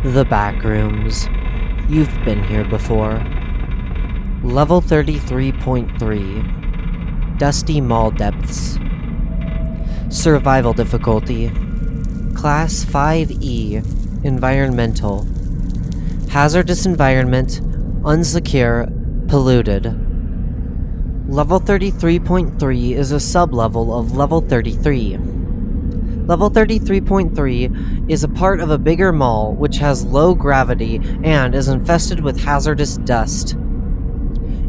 The Backrooms. You've been here before. Level 33.3. Dusty Mall Depths. Survival difficulty. Class 5E. Environmental. Hazardous environment. Unsecure. Polluted. Level 33.3 is a sub-level of Level 33. Level 33.3 is a part of a bigger mall which has low gravity and is infested with hazardous dust.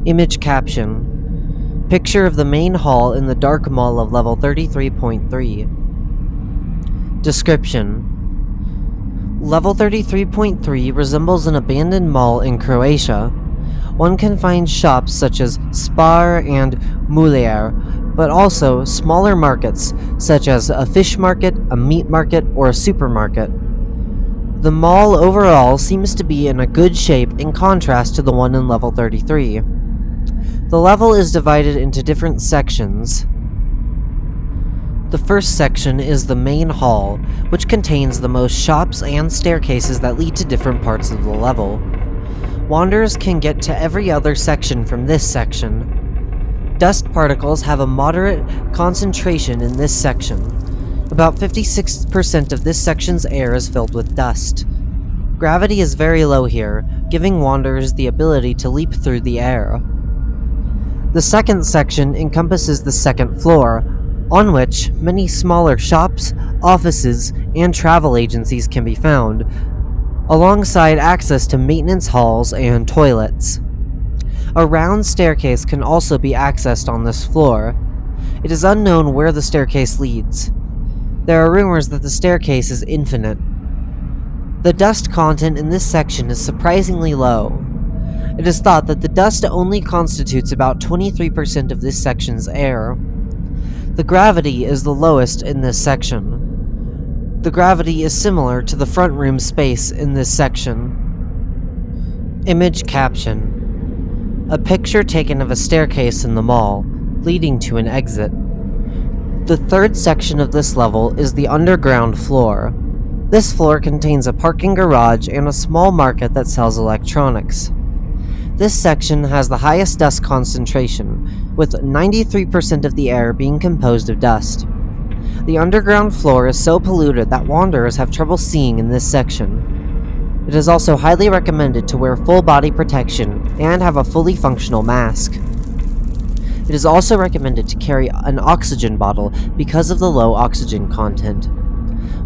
Image caption. Picture of the main hall in the dark mall of Level 33.3. Description. Level 33.3 resembles an abandoned mall in Croatia. One can find shops such as Spar and Mulier, but also smaller markets such as a fish market, a meat market, or a supermarket. The mall overall seems to be in a good shape in contrast to the one in Level 33. The level is divided into different sections. The first section is the main hall, which contains the most shops and staircases that lead to different parts of the level. Wanderers can get to every other section from this section. Dust particles have a moderate concentration in this section. About 56% of this section's air is filled with dust. Gravity is very low here, giving wanderers the ability to leap through the air. The second section encompasses the second floor, on which many smaller shops, offices, and travel agencies can be found, alongside access to maintenance halls and toilets. A round staircase can also be accessed on this floor. It is unknown where the staircase leads. There are rumors that the staircase is infinite. The dust content in this section is surprisingly low. It is thought that the dust only constitutes about 23% of this section's air. The gravity is the lowest in this section. The gravity is similar to the front room space in this section. Image caption. A picture taken of a staircase in the mall, leading to an exit. The third section of this level is the underground floor. This floor contains a parking garage and a small market that sells electronics. This section has the highest dust concentration, with 93% of the air being composed of dust. The underground floor is so polluted that wanderers have trouble seeing in this section. It is also highly recommended to wear full body protection and have a fully functional mask. It is also recommended to carry an oxygen bottle because of the low oxygen content.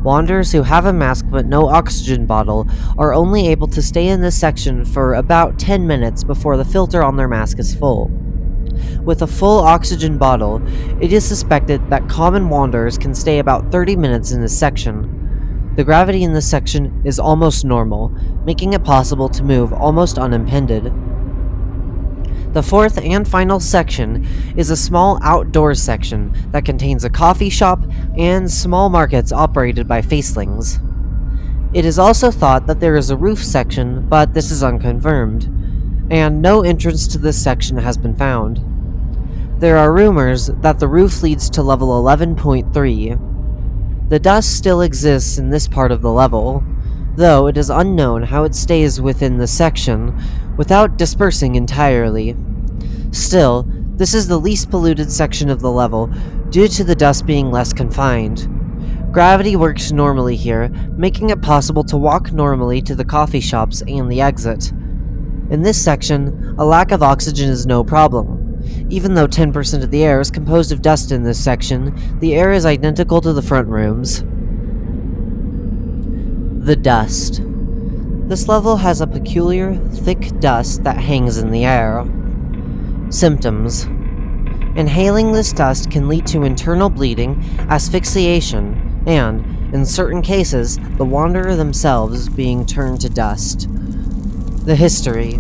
Wanderers who have a mask but no oxygen bottle are only able to stay in this section for about 10 minutes before the filter on their mask is full. With a full oxygen bottle, it is suspected that common wanderers can stay about 30 minutes in this section. The gravity in this section is almost normal, making it possible to move almost unimpeded. The fourth and final section is a small outdoor section that contains a coffee shop and small markets operated by facelings. It is also thought that there is a roof section, but this is unconfirmed, and no entrance to this section has been found. There are rumors that the roof leads to level 11.3. The dust still exists in this part of the level, though it is unknown how it stays within the section without dispersing entirely. Still, this is the least polluted section of the level due to the dust being less confined. Gravity works normally here, making it possible to walk normally to the coffee shops and the exit. In this section, a lack of oxygen is no problem. Even though 10% of the air is composed of dust in this section, the air is identical to the front rooms. The dust. This level has a peculiar, thick dust that hangs in the air. Symptoms. Inhaling this dust can lead to internal bleeding, asphyxiation, and, in certain cases, the wanderer themselves being turned to dust. The history.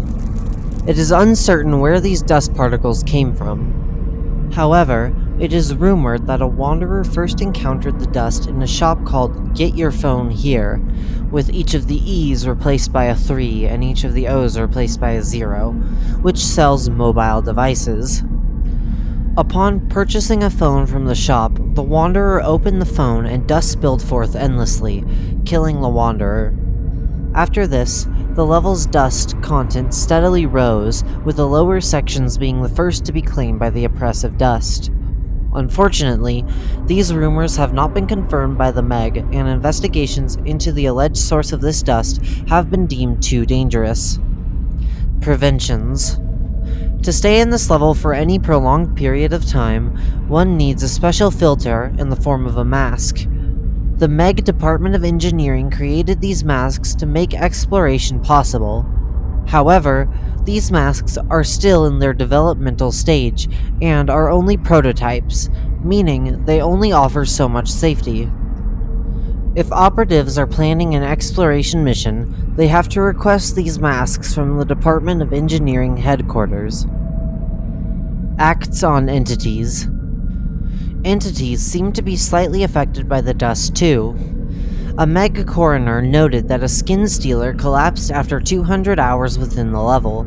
It is uncertain where these dust particles came from. However, it is rumored that a wanderer first encountered the dust in a shop called Get Your Phone Here, with each of the E's replaced by a 3 and each of the O's replaced by a 0, which sells mobile devices. Upon purchasing a phone from the shop, the wanderer opened the phone and dust spilled forth endlessly, killing the wanderer. After this, the level's dust content steadily rose, with the lower sections being the first to be claimed by the oppressive dust. Unfortunately, these rumors have not been confirmed by the Meg, and investigations into the alleged source of this dust have been deemed too dangerous. Preventions. To stay in this level for any prolonged period of time, one needs a special filter in the form of a mask. The Meg Department of Engineering created these masks to make exploration possible. However, these masks are still in their developmental stage and are only prototypes, meaning they only offer so much safety. If operatives are planning an exploration mission, they have to request these masks from the Department of Engineering headquarters. Acts on entities. Entities seem to be slightly affected by the dust too. A Meg coroner noted that a skin stealer collapsed after 200 hours within the level.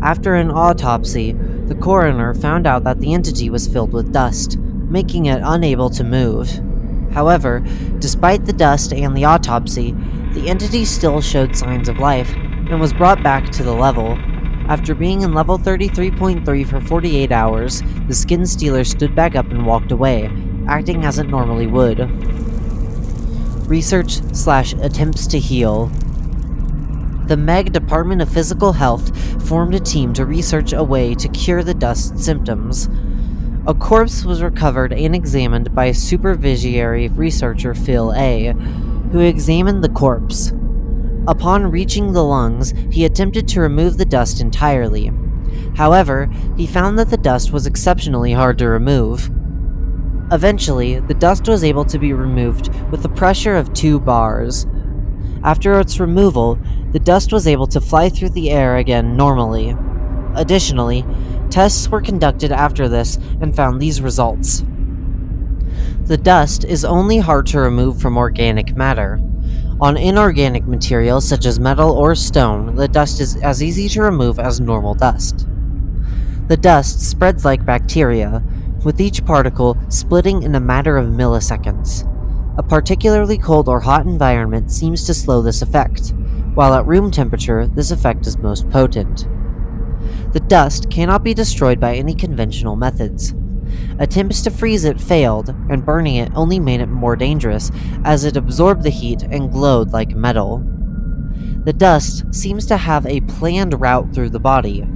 After an autopsy, the coroner found out that the entity was filled with dust, making it unable to move. However, despite the dust and the autopsy, the entity still showed signs of life and was brought back to the level. After being in level 33.3 for 48 hours, the skin stealer stood back up and walked away, acting as it normally would. Research/attempts to heal. The Meg Department of Physical Health formed a team to research a way to cure the dust symptoms. A corpse was recovered and examined by supervisory researcher Phil A., who examined the corpse. Upon reaching the lungs, he attempted to remove the dust entirely. However, he found that the dust was exceptionally hard to remove. Eventually, the dust was able to be removed with the pressure of 2 bars. After its removal, the dust was able to fly through the air again normally. Additionally, tests were conducted after this and found these results. The dust is only hard to remove from organic matter. On inorganic materials such as metal or stone, the dust is as easy to remove as normal dust. The dust spreads like bacteria, with each particle splitting in a matter of milliseconds. A particularly cold or hot environment seems to slow this effect, while at room temperature, this effect is most potent. The dust cannot be destroyed by any conventional methods. Attempts to freeze it failed, and burning it only made it more dangerous, as it absorbed the heat and glowed like metal. The dust seems to have a planned route through the body.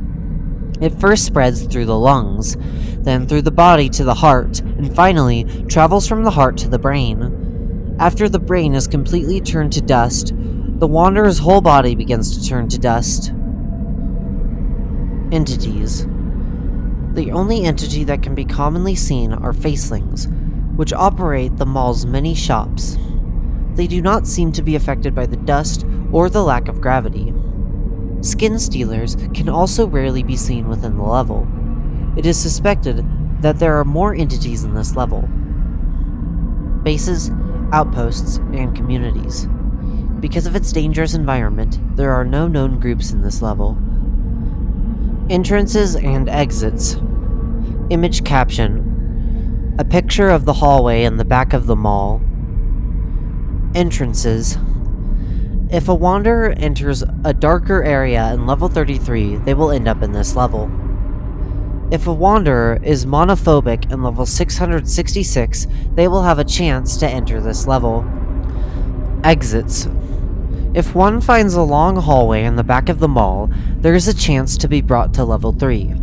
It first spreads through the lungs, then through the body to the heart, and finally travels from the heart to the brain. After the brain is completely turned to dust, the wanderer's whole body begins to turn to dust. Entities. The only entity that can be commonly seen are facelings, which operate the mall's many shops. They do not seem to be affected by the dust or the lack of gravity. Skin stealers can also rarely be seen within the level. It is suspected that there are more entities in this level. Bases, outposts, and communities. Because of its dangerous environment, there are no known groups in this level. Entrances and exits. Image caption. A picture of the hallway in the back of the mall. Entrances. If a wanderer enters a darker area in level 33, they will end up in this level. If a wanderer is monophobic in level 666, they will have a chance to enter this level. Exits. If one finds a long hallway in the back of the mall, there is a chance to be brought to level 3.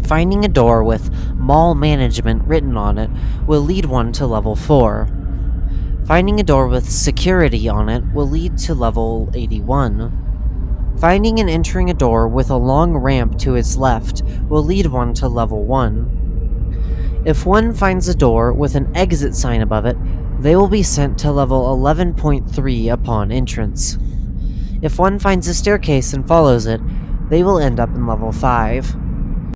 Finding a door with mall management written on it will lead one to level 4. Finding a door with security on it will lead to level 81. Finding and entering a door with a long ramp to its left will lead one to level 1. If one finds a door with an exit sign above it, they will be sent to level 11.3 upon entrance. If one finds a staircase and follows it, they will end up in level 5.